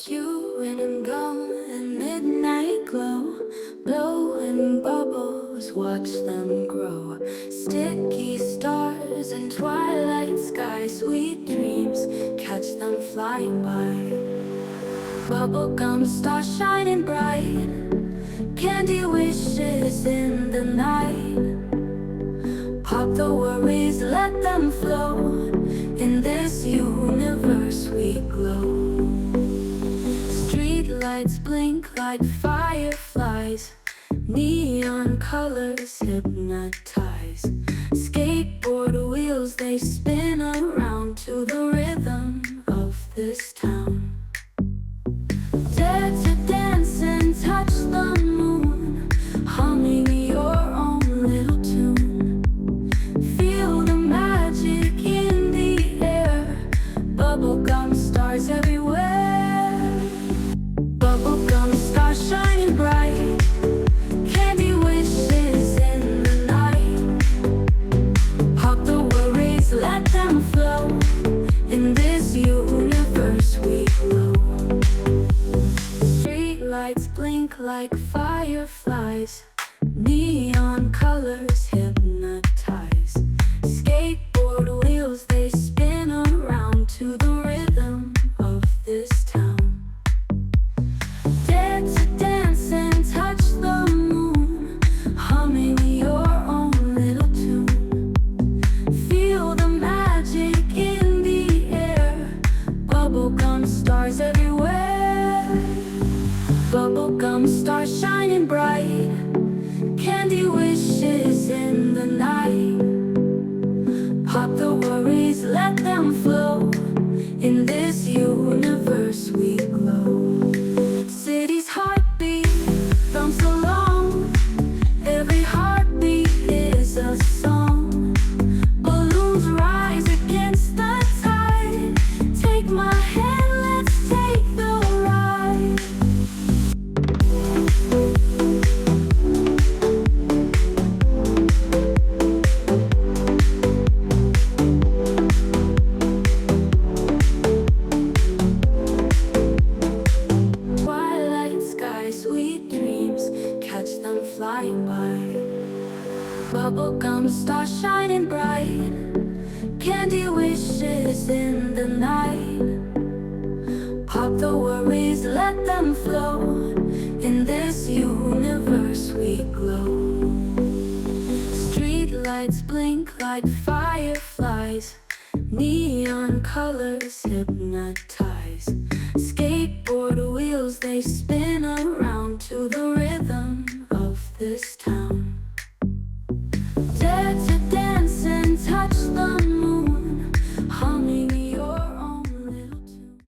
Chewing gum and midnight glow, blowing bubbles, watch them grow. Sticky stars and twilight sky, sweet dreams, catch them flying by. Bubblegum stars shining bright, candy wishes in the night. Pop the worries, let them flow, in this universe we glow. Lights blink like fireflies, neon colors hypnotize. Skateboard wheels, they spin around to the rhythm of this town. Dare to dance and touch the moon, humming your own little tune. Feel the magic in the air, bubblegum stars everywhere. Bubblegum stars shining bright, candy wishes in the night. Pop the worries, let them flow, in this universe we glow. Street lights blink like fireflies, neon colors hypnotize. Skateboard wheels, they spin around to the rhythm of this town. Bubblegum stars everywhere. Bubblegum stars shining bright, candy wishes in the night. Pop the worries, let them flow, in this universe we glow. City's heartbeat thumps along, every heartbeat is a song. Balloons rise against the tide, take my hand, let's take the ride. Twilight sky, sweet dreams, catch them flying by. Bubblegum stars shining bright, candy wishes in the night. Pop the worries, let them flow, in this universe we glow. Street lights blink like fireflies, neon colors hypnotize.